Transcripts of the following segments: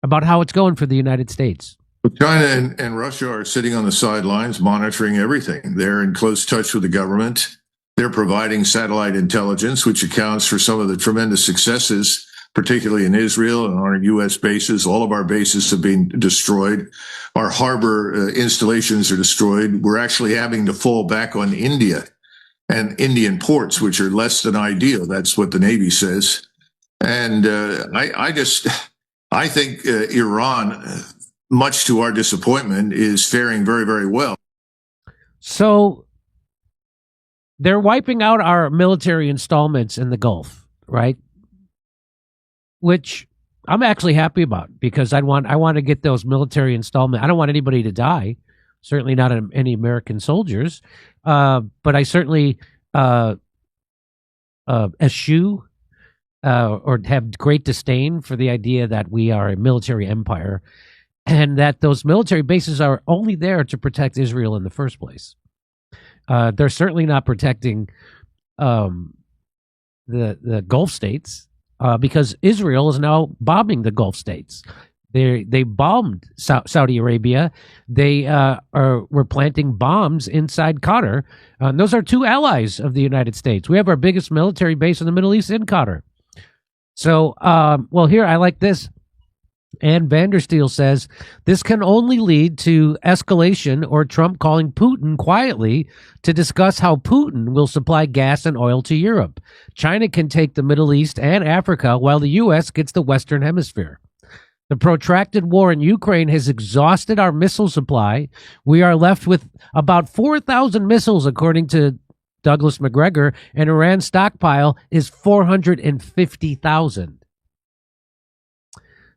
about how it's going for the United States. China and Russia are sitting on the sidelines monitoring everything. They're in close touch with the government. They're providing satellite intelligence, which accounts for some of the tremendous successes, particularly in Israel and on our U.S. bases. All of our bases have been destroyed. Our harbor installations are destroyed. We're actually having to fall back on India and Indian ports, which are less than ideal. That's what the Navy says. And I think Iran, much to our disappointment, is faring very, very well. So they're wiping out our military installments in the Gulf, right? Which I'm actually happy about, because I want to get those military installments. I don't want anybody to die, certainly not any American soldiers, but I certainly eschew or have great disdain for the idea that we are a military empire, and that those military bases are only there to protect Israel in the first place. They're certainly not protecting the Gulf states, because Israel is now bombing the Gulf states. They bombed Saudi Arabia. They were planting bombs inside Qatar. Those are two allies of the United States. We have our biggest military base in the Middle East in Qatar. So, well, here, I like this. Ann Vandersteel says, this can only lead to escalation or Trump calling Putin quietly to discuss how Putin will supply gas and oil to Europe. China can take the Middle East and Africa while the U.S. gets the Western Hemisphere. The protracted war in Ukraine has exhausted our missile supply. We are left with about 4,000 missiles, according to Douglas Macgregor, and Iran's stockpile is 450,000.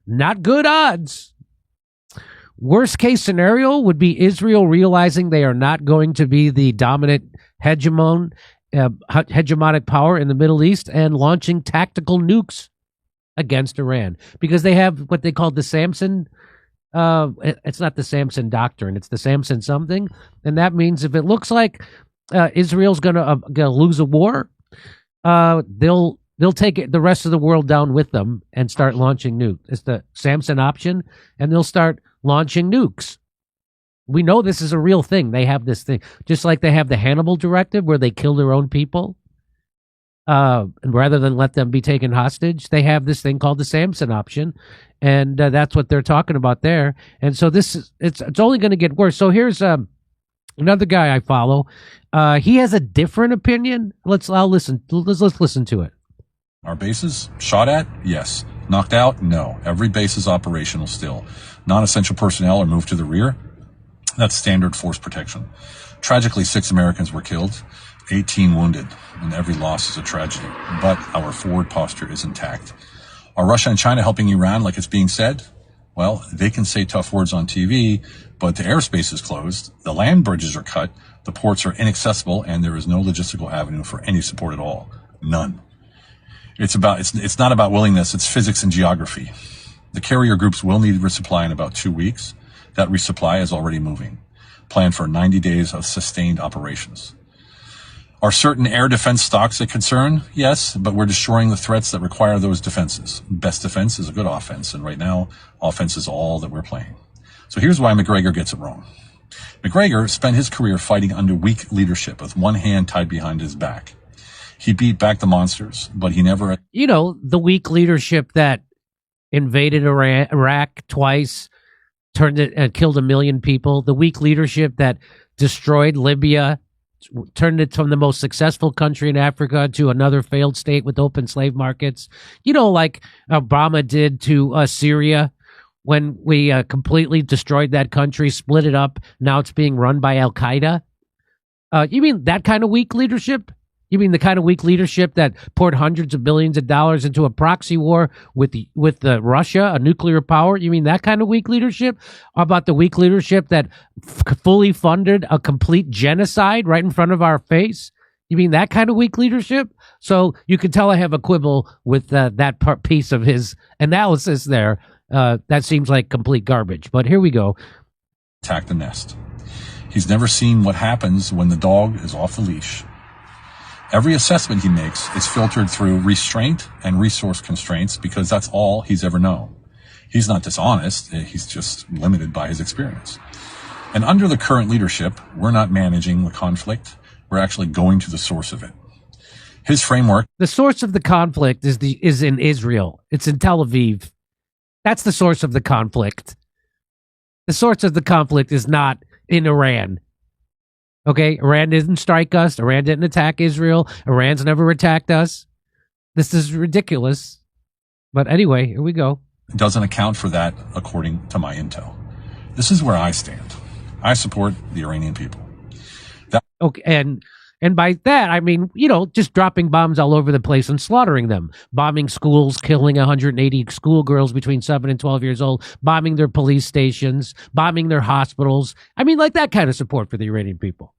Not good odds. Worst case scenario would be Israel realizing they are not going to be the dominant hegemonic power in the Middle East and launching tactical nukes against Iran, because they have what they call the Samson. It's not the Samson doctrine. It's the Samson something. And that means if it looks like Israel's going to lose a war, they'll take the rest of the world down with them and start launching nukes. It's the Samson option, and they'll start launching nukes. We know this is a real thing. They have this thing, just like they have the Hannibal Directive, where they kill their own people, and rather than let them be taken hostage. They have this thing called the Samson option, and that's what they're talking about there. And so it's only going to get worse. So here's another guy I follow. He has a different opinion. Let's listen to it. Our bases shot at? Yes. Knocked out? No. Every base is operational still. Non-essential personnel are moved to the rear. That's standard force protection. Tragically, 6 Americans were killed, 18 wounded, and every loss is a tragedy. But our forward posture is intact. Are Russia and China helping Iran like it's being said? Well, they can say tough words on TV, but the airspace is closed, the land bridges are cut, the ports are inaccessible, and there is no logistical avenue for any support at all. None. It's not about willingness, it's physics and geography. The carrier groups will need resupply in about 2 weeks. That resupply is already moving. Planned for 90 days of sustained operations. Are certain air defense stocks a concern? Yes, but we're destroying the threats that require those defenses. Best defense is a good offense, and right now, offense is all that we're playing. So here's why Macgregor gets it wrong. Macgregor spent his career fighting under weak leadership with one hand tied behind his back. He beat back the monsters, but he never... You know, the weak leadership that invaded Iraq twice, turned it and killed 1 million people. The weak leadership that destroyed Libya, turned it from the most successful country in Africa to another failed state with open slave markets. You know, like Obama did to Syria when we completely destroyed that country, split it up. Now it's being run by Al-Qaeda. You mean that kind of weak leadership? You mean the kind of weak leadership that poured hundreds of billions of dollars into a proxy war with Russia, a nuclear power? You mean that kind of weak leadership? How about the weak leadership that fully funded a complete genocide right in front of our face? You mean that kind of weak leadership? So you can tell I have a quibble with that piece of his analysis there. That seems like complete garbage. But here we go. Attack the nest. He's never seen what happens when the dog is off the leash. Every assessment he makes is filtered through restraint and resource constraints because that's all he's ever known. He's not dishonest. He's just limited by his experience. And under the current leadership, we're not managing the conflict. We're actually going to the source of it. His framework. The source of the conflict is in Israel. It's in Tel Aviv. That's the source of the conflict. The source of the conflict is not in Iran. Okay? Iran didn't strike us. Iran didn't attack Israel. Iran's never attacked us. This is ridiculous. But anyway, here we go. Doesn't account for that according to my intel. This is where I stand. I support the Iranian people. Okay, and by that I mean, just dropping bombs all over the place and slaughtering them, bombing schools, killing 180 schoolgirls between 7 and 12 years old, bombing their police stations, bombing their hospitals. I mean, like that kind of support for the Iranian people.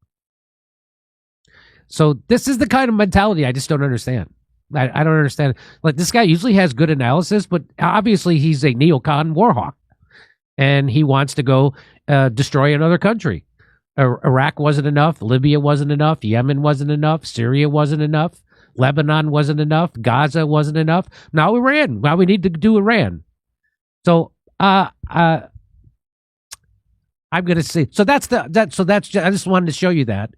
So this is the kind of mentality I just don't understand. I don't understand. Like, this guy usually has good analysis, but obviously he's a neocon warhawk, and he wants to go destroy another country. Iraq wasn't enough. Libya wasn't enough. Yemen wasn't enough. Syria wasn't enough. Lebanon wasn't enough. Gaza wasn't enough. Now Iran. Now we need to do Iran. So I'm gonna say. So that's I just wanted to show you that.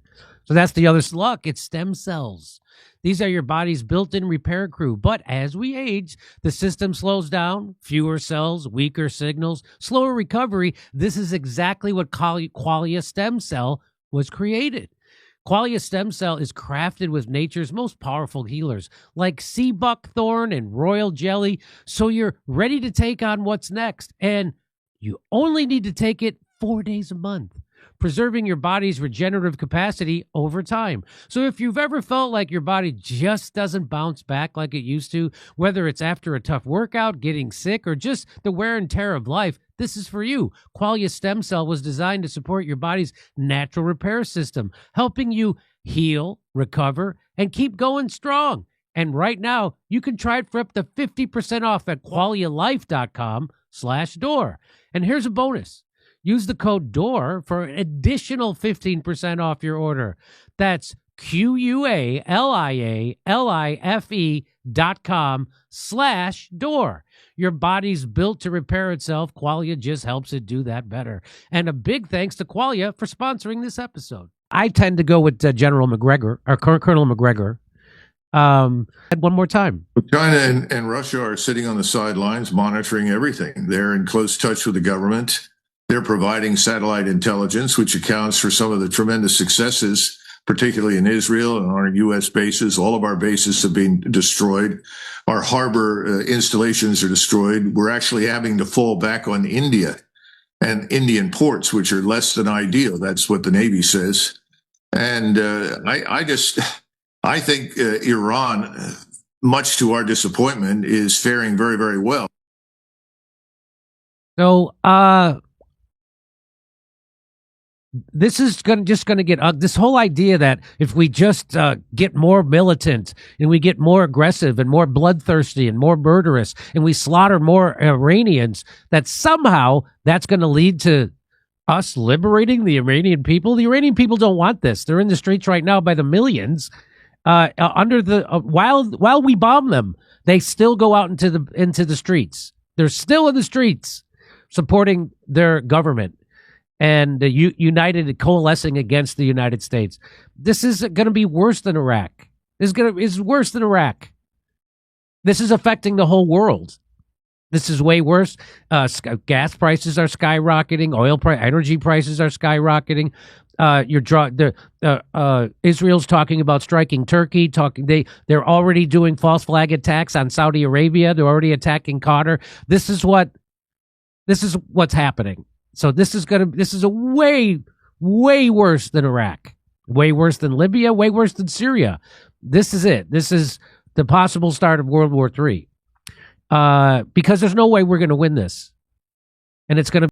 So that's the other look. It's stem cells. These are your body's built-in repair crew. But as we age, the system slows down, fewer cells, weaker signals, slower recovery. This is exactly what Qualia stem cell was created. Qualia stem cell is crafted with nature's most powerful healers, like sea buckthorn and royal jelly, so you're ready to take on what's next. And you only need to take it 4 days a month, preserving your body's regenerative capacity over time. So if you've ever felt like your body just doesn't bounce back like it used to, whether it's after a tough workout, getting sick, or just the wear and tear of life, this is for you. Qualia Stem Cell was designed to support your body's natural repair system, helping you heal, recover, and keep going strong. And right now, you can try it for up to 50% off at qualialife.com/door. And here's a bonus. Use the code DOOR for an additional 15% off your order. That's QUALIALIFE.com/door. Your body's built to repair itself. Qualia just helps it do that better. And a big thanks to Qualia for sponsoring this episode. I tend to go with General McGregor, or Colonel McGregor. One more time. China and Russia are sitting on the sidelines monitoring everything. They're in close touch with the government. They're providing satellite intelligence, which accounts for some of the tremendous successes, particularly in Israel and on our U.S. bases. All of our bases have been destroyed. Our harbor installations are destroyed. We're actually having to fall back on India and Indian ports, which are less than ideal. That's what the Navy says. And I think Iran, much to our disappointment, is faring very, very well. So, this is just going to get this whole idea that if we just get more militant and we get more aggressive and more bloodthirsty and more murderous and we slaughter more Iranians, that somehow that's going to lead to us liberating the Iranian people. The Iranian people don't want this. They're in the streets right now by the millions. While we bomb them, they still go out into the streets. They're still in the streets supporting their government and united, coalescing against the United States. This is going to be worse than Iraq. This is worse than Iraq. This is affecting the whole world. This is way worse. Gas prices are skyrocketing. Energy prices are skyrocketing. Israel's talking about striking Turkey. They're already doing false flag attacks on Saudi Arabia. They're already attacking Qatar. This is what's happening. So this is a way worse than Iraq, way worse than Libya, way worse than Syria. This is it. This is the possible start of World War III. Because there's no way we're going to win this, and it's going to